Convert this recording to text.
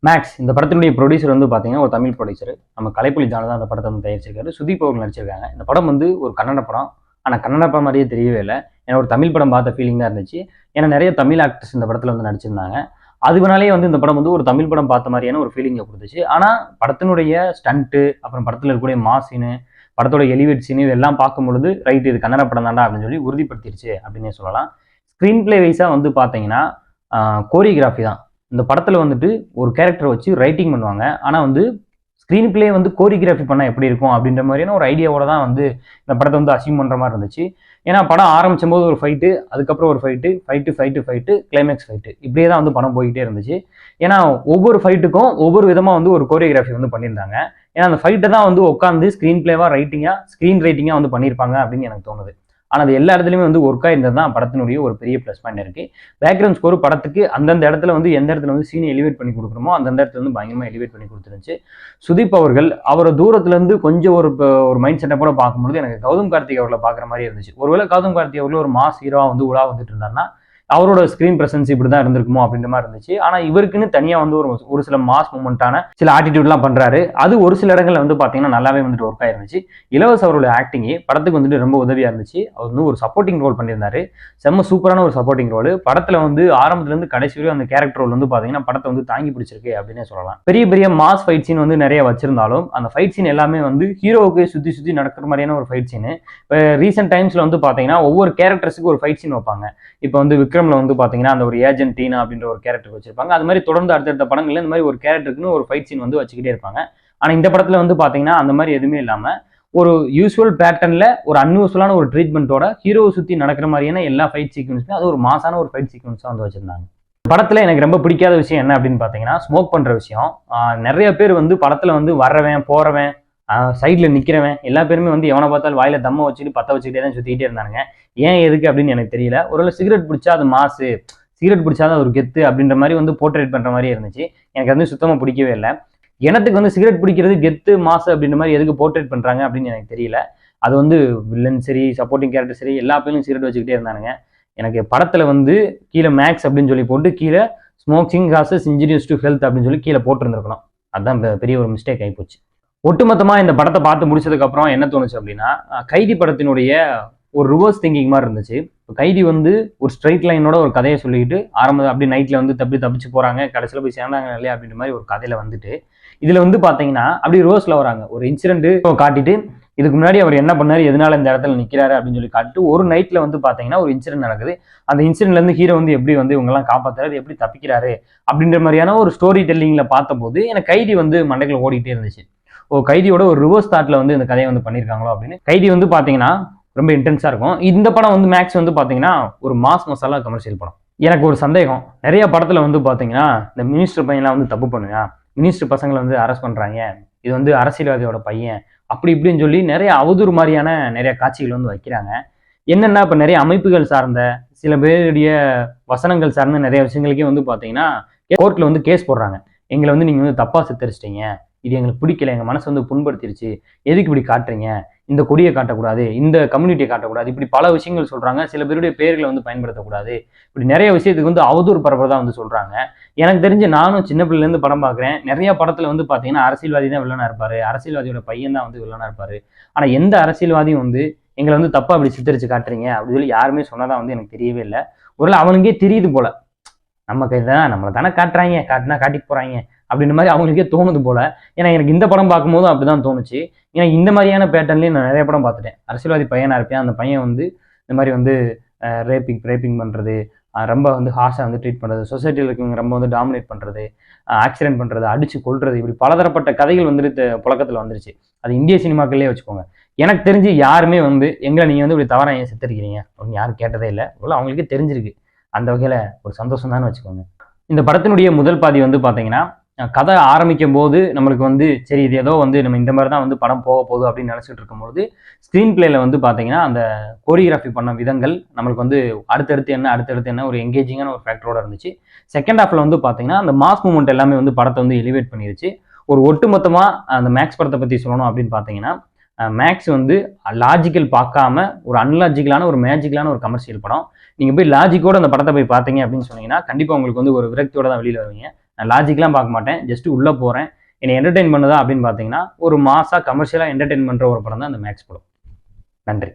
Maths இந்த படத்தினுடைய producer வந்து பார்த்தீங்கன்னா ஒரு தமிழ் ப்ரொடியூசர். நம்ம கலைப்புலி ஜானு தான் அந்த படத்தை வந்து தயாரிச்சிருக்காரு. சுதீப் அவர்கள் நடிச்சிருக்காங்க. இந்த படம் வந்து ஒரு கன்னட படம். ஆனால் கன்னட படம் மாதிரியே தெரியவே இல்லை. ஏன்னா ஒரு தமிழ் படம் பார்த்த ஃபீலிங் தான் இருந்துச்சு. ஏன்னா நிறைய தமிழ் ஆக்டர்ஸ் இந்த படத்தில் வந்து நடிச்சிருந்தாங்க. அதுனாலே வந்து இந்த படம் வந்து ஒரு தமிழ் படம் பார்த்த மாதிரியான ஒரு ஃபீலிங்கை கொடுத்துச்சு. ஆனால் படத்தினுடைய ஸ்டண்ட்டு, அப்புறம் படத்தில் இருக்கக்கூடிய மாசின்னு, படத்தோட எலிவேட் சீன் இதெல்லாம் பார்க்கும்பொழுது ரைட் இது கன்னட படம் தாண்டா அப்படின்னு சொல்லி உறுதிப்படுத்திடுச்சு அப்படின்னே சொல்லலாம். ஸ்க்ரீன் பிளே வைஸாக வந்து பார்த்தீங்கன்னா கோரியோகிராஃபி தான். இந்த படத்தில் வந்துட்டு ஒரு கேரக்டரை வச்சு ரைட்டிங் பண்ணுவாங்க. ஆனால் வந்து ஸ்க்ரீன் பிளே வந்து கோரியோகிராஃபி பண்ணால் எப்படி இருக்கும் அப்படின்ற மாதிரியான ஒரு ஐடியாவோட தான் வந்து இந்த படத்தை வந்து அச்சீவ் பண்ணுற மாதிரி இருந்துச்சு. ஏன்னா படம் ஆரம்பிச்சும் போது ஒரு ஃபைட்டு, அதுக்கப்புறம் ஒரு ஃபைட்டு, கிளைமேக்ஸ் ஃபைட்டு, இப்படியே தான் வந்து படம் போய்கிட்டே இருந்துச்சு. ஏன்னா ஒவ்வொரு ஃபைட்டுக்கும் ஒவ்வொரு விதமாக வந்து ஒரு கோரியோகிராஃபி வந்து பண்ணியிருந்தாங்க. ஏன்னா அந்த ஃபைட்டை தான் வந்து உட்காந்து ஸ்க்ரீன் பிளேவாக ஸ்க்ரீன் ரைட்டிங்காக வந்து பண்ணியிருப்பாங்க அப்படின்னு எனக்கு தோணுது. ஆனால் அது எல்லா இடத்துலையுமே வந்து ஒர்க் ஆயிருந்தது தான் படத்தினுடைய ஒரு பெரிய ப்ளஸ் பாயிண்ட் இருக்கு. பேக்ரவுண்ட் ஸ்கோர் படத்துக்கு அந்தந்த இடத்துல வந்து எந்த இடத்துல வந்து சீனை எலிவேட் பண்ணி கொடுக்குறோமோ அந்தந்த இடத்துல வந்து பயங்கரமாக எலிவேட் பண்ணி கொடுத்துருந்துச்சு. சுதீப் அவர்கள் அவரை தூரத்துல இருந்து கொஞ்சம் ஒரு மைண்ட் செட்டை கூட பார்க்கும்போது எனக்கு கௌதம் கார்த்திக் அவர்களை பார்க்குற மாதிரி இருந்துச்சு. ஒருவேளை கௌதம் கார்த்திக் அவர்கள் ஒரு மாஸ் ஹீரோவா வந்து உலா வந்துட்டு இருந்தாருன்னா அவரோட ஸ்கிரீன் பிரசன்ஸ் இப்படி தான் இருந்திருக்குமோ அப்படின்ற மாதிரி இருந்துச்சு. ஆனால் இவருக்குன்னு தனியாக வந்து ஒரு சில மாஸ் மூமெண்ட்டான சில ஆட்டிடியூட்லாம் பண்ணுறாரு. அது ஒரு சில இடங்களில் வந்து பார்த்தீங்கன்னா நல்லாவே வந்துட்டு ஒர்க் ஆயிருந்துச்சு. இலவச அவரோட ஆக்டிங்கே படத்துக்கு வந்துட்டு ரொம்ப உதவியாக இருந்துச்சு. அவர் வந்து ஒரு சப்போர்ட்டிங் ரோல் பண்ணியிருந்தாரு. செம்ம சூப்பரான ஒரு சப்போர்ட்டிங் ரோல். படத்தில் வந்து ஆரம்பத்துலேருந்து கடைசி வரையும் அந்த கேரக்டர் ரோல் வந்து பார்த்தீங்கன்னா படத்தை வந்து தாங்கி பிடிச்சிருக்கு அப்படின்னே சொல்லலாம். பெரிய பெரிய மாஸ் ஃபைட் சீன் வந்து நிறைய வச்சிருந்தாலும் அந்த ஃபைட் சீன் எல்லாமே வந்து ஹீரோவுக்கு சுற்றி நடக்கிற மாதிரியான ஒரு ஃபைட் சீன். இப்போ ரீசெண்ட் டைம்ஸில் வந்து பார்த்தீங்கன்னா ஒவ்வொரு கேரக்டர்ஸுக்கு ஒரு ஃபைட் சீன் வைப்பாங்க. இப்போ வந்து விக்ரம்ல வந்து பாத்தீங்கன்னா அந்த ஒரு ஏஜென்ட் டீனா அப்படின்ற ஒரு கேரக்டர் வச்சிருப்பாங்க. அது மாதிரி தொடர்ந்து அடுத்தடுத்த படங்கள்ல இந்த மாதிரி ஒரு கேரக்டருக்குன்னு ஒரு ஃபைட் சீன் வந்து வச்சுக்கிட்டே இருப்பாங்க. ஆனா இந்த படத்துல வந்து பாத்தீங்கன்னா அந்த மாதிரி எதுவுமே இல்லாம ஒரு யூஸ்வல் பேட்டர்ன்ல ஒரு அன்யூஸ்வலான ஒரு ட்ரீட்மெண்ட்டோட ஹீரோவை சுத்தி நடக்கிற மாதிரியான எல்லா ஃபைட் சீக்வன்ஸுமே அது ஒரு மாசான ஒரு ஃபைட் சீக்வன்ஸா வந்து வச்சிருந்தாங்க. படத்துல எனக்கு ரொம்ப பிடிக்காத விஷயம் என்ன அப்படின்னு பாத்தீங்கன்னா ஸ்மோக் பண்ற விஷயம். நிறைய பேர் வந்து படத்துல வந்து வர்றவன் போறவன் சைட்ல நிக்கிறவன் எல்லா பேருமே வந்து எவனை பார்த்தாலும் வாயில தம்ம வச்சுட்டு பத்த வச்சுக்கிட்டே தான் சுத்திக்கிட்டே இருந்தாங்க. ஏன் எதுக்கு அப்படின்னு எனக்கு தெரியல. ஒருவேளை சிகரெட் பிடிச்சா அது மாசு, சிகரெட் பிடிச்சாதான் ஒரு கெத்து அப்படின்ற மாதிரி வந்து போர்ட்ரேட் பண்ற மாதிரி இருந்துச்சு. எனக்கு வந்து சுத்தமா பிடிக்கவே இல்லை. எனக்கு வந்து சிகரெட் பிடிக்கிறது கெத்து மாசு அப்படின்ற மாதிரி எதுக்கு போர்ட்ரேட் பண்றாங்க அப்படின்னு எனக்கு தெரியல. அது வந்து வில்லன் சரி, சப்போர்ட்டிங் கேரக்டர் சரி, எல்லா பேரும் சிகரெட் வச்சுக்கிட்டே இருந்தானுங்க. எனக்கு படத்துல வந்து கீழே மேக்ஸ் அப்படின்னு சொல்லி போட்டு கீழே smoking causes injurious to health அப்படின்னு சொல்லி கீழே போட்டுருந்துருக்கணும். அதுதான் பெரிய ஒரு மிஸ்டேக் ஆகிப்போச்சு. ஒட்டுமொத்தமா இந்த படத்தை பார்த்து முடிச்சதுக்கு அப்புறம் என்ன தோணுச்சு அப்படின்னா, கைதி படத்தினுடைய ஒரு ரிவர்ஸ் திங்கிங் மாதிரி இருந்துச்சு. கைதி வந்து ஒரு ஸ்ட்ரைட் லைனோட ஒரு கதையை சொல்லிட்டு அப்படி நைட்ல வந்து தப்பிச்சு போறாங்க, கடைசியில் போய் சேர்ந்தாங்க இல்லையா அப்படின்ற மாதிரி ஒரு கதையில வந்துட்டு இதுல வந்து பாத்தீங்கன்னா அப்படி ரிவர்ஸ்ல வராங்க. ஒரு இன்சிடென்ட் காட்டிட்டு இதுக்கு முன்னாடி அவர் என்ன பண்ணாரு, எதனால இந்த இடத்துல நிக்கிறாரு அப்படின்னு சொல்லி காட்டு ஒரு நைட்ல வந்து பாத்தீங்கன்னா ஒரு இன்சிடென்ட் நடக்குது. அந்த இன்சிடென்ட்ல இருந்து ஹீரோ வந்து எப்படி வந்து இவங்க எல்லாம் காப்பாத்துறாரு, எப்படி தப்பிக்கிறாரு அப்படின்ற மாதிரியான ஒரு ஸ்டோரி டெல்லிங்ல பார்த்த போது எனக்கு கைதி வந்து மண்டைக்குள்ள ஓடிட்டே இருந்துச்சு. கைதியோட ஒரு ரிவர்ஸ் தாட்ல வந்து இந்த கதையை வந்து பண்ணியிருக்காங்களோ அப்படின்னு. கைதி வந்து பாத்தீங்கன்னா ரொம்ப இன்டென்ஸா இருக்கும். இந்த படம் வந்து மேக்ஸ் வந்து பாத்தீங்கன்னா ஒரு மாஸ் மசாலா கமர்ஷியல் படம். எனக்கு ஒரு சந்தேகம், நிறைய படத்துல வந்து பாத்தீங்கன்னா இந்த மினிஸ்டர் பையன்லாம் வந்து தப்பு பண்ணுங்க, மினிஸ்டர் பசங்களை வந்து அரெஸ்ட் பண்றாங்க, இது வந்து அரசியல்வாதியோட பையன் அப்படி இப்படின்னு சொல்லி நிறைய அவதூறு மாதிரியான நிறைய காட்சிகள் வந்து வைக்கிறாங்க. என்னன்னா இப்ப நிறைய அமைப்புகள் சார்ந்த சில பேருடைய வசனங்கள் சார்ந்த நிறைய விஷயங்களுக்கே வந்து பாத்தீங்கன்னா கோர்ட்ல வந்து கேஸ் போடுறாங்க. எங்களை வந்து நீங்க வந்து தப்பா சித்தரிச்சிட்டீங்க, இது எங்களுக்கு பிடிக்கல, எங்க மனசு வந்து புண்படுத்திருச்சு, எதுக்கு இப்படி காட்டுறீங்க, இந்த கொடியை காட்டக்கூடாது, இந்த கம்யூனிட்டியை காட்டக்கூடாது, இப்படி பல விஷயங்கள் சொல்றாங்க. சில பேருடைய பேர்களை வந்து பயன்படுத்தக்கூடாது, இப்படி நிறைய விஷயத்துக்கு வந்து அவதூறு பரப்புறதா வந்து சொல்றாங்க. எனக்கு தெரிஞ்சு நானும் சின்ன பிள்ளைல இருந்து படம் பார்க்குறேன். நிறைய படத்துல வந்து பாத்தீங்கன்னா அரசியல்வாதி தான் வில்லனா இருப்பாரு, அரசியல்வாதியோட பையன் தான் வந்து வில்லனா இருப்பாரு. ஆனா எந்த அரசியல்வாதியும் வந்து எங்களை வந்து தப்பா அப்படி சித்தரிச்சு காட்டுறீங்க அப்படின்னு சொல்லி யாருமே சொன்னதா வந்து எனக்கு தெரியவே இல்லை. ஒருவேளை அவனுக்கே தெரியுது போல, நமக்கு இதான் நம்மளை தானே காட்டுறாங்க, காட்டினா காட்டிட்டு போறாங்க அப்படின்ற மாதிரி அவங்களுக்கே தோணுது போல. ஏன்னா எனக்கு இந்த படம் பார்க்கும்போதும் அப்படிதான் தோணுச்சு. ஏன்னா இந்த மாதிரியான பேட்டர்ன்லயும் நான் நிறைய படம் பார்த்துட்டேன். அரசியல்வாதி பையனா இருப்பேன், அந்த பையன் வந்து இந்த மாதிரி வந்து ரேப்பிங் பண்றது, ரொம்ப வந்து ஹார்ஷா வந்து ட்ரீட் பண்றது, சொசைட்டியில் இருக்கவங்க ரொம்ப வந்து டாமினேட் பண்றது, ஆக்சிடென்ட் பண்றது, அடிச்சு கொள்றது, இப்படி பலதரப்பட்ட கதைகள் வந்துட்டு புழக்கத்துல வந்துருச்சு. அது இந்திய சினிமாக்கள்லேயே வச்சுக்கோங்க. எனக்கு தெரிஞ்சு யாருமே வந்து எங்களை நீங்க வந்து இப்படி தவறா ஏன் சித்தரிக்கிறீங்க அப்படின்னு யாரும் கேட்டதே இல்லை. அவங்களுக்கே தெரிஞ்சிருக்கு. அந்த வகையில ஒரு சந்தோஷம் தான் வச்சுக்கோங்க. இந்த படத்தினுடைய முதல் பாதி வந்து பாத்தீங்கன்னா கதை ஆரம்பிக்கும் போது நம்மளுக்கு வந்து சரி இது ஏதோ வந்து நம்ம இந்த மாதிரி தான் வந்து படம் போக போகுது அப்படின்னு நினைச்சிட்டு இருக்கும்போது ஸ்க்ரீன் பிளேல வந்து பாத்தீங்கன்னா அந்த கோரியோகிராஃபி பண்ண விதங்கள் நம்மளுக்கு வந்து அடுத்தடுத்து என்ன ஒரு எங்கேஜிங்கான ஒரு ஃபேக்டரோட இருந்துச்சு. செகண்ட் ஹாஃப்ல வந்து பாத்தீங்கன்னா அந்த மாஸ் மூமெண்ட் எல்லாமே வந்து படத்தை வந்து எலிவேட் பண்ணிருச்சு. ஒரு ஒட்டுமொத்தமா அந்த மேக்ஸ் படத்தை பத்தி சொல்லணும் அப்படின்னு பாத்தீங்கன்னா மேக்ஸ் வந்து லாஜிக்கல் பார்க்காம ஒரு அன்லாஜிக்கலான ஒரு மேஜிக்கலான ஒரு கமர்ஷியல் படம். நீங்க போய் லாஜிக்கோட அந்த படத்தை போய் பார்த்தீங்க அப்படின்னு சொன்னீங்கன்னா கண்டிப்பா உங்களுக்கு வந்து ஒரு விரக்தியோட தான் வெளியில வருவீங்க. நான் லாஜிக்லாம் பார்க்க மாட்டேன், ஜஸ்ட் உள்ளே போகிறேன். என்னை என்டர்டெயின் பண்ணுதா அப்படின்னு பார்த்தீங்கன்னா ஒரு மாசாக கமர்ஷியலாக என்டர்டெயின் பண்ணுற ஒரு படம் தான் இந்த மேக்ஸ் படம். நன்றி.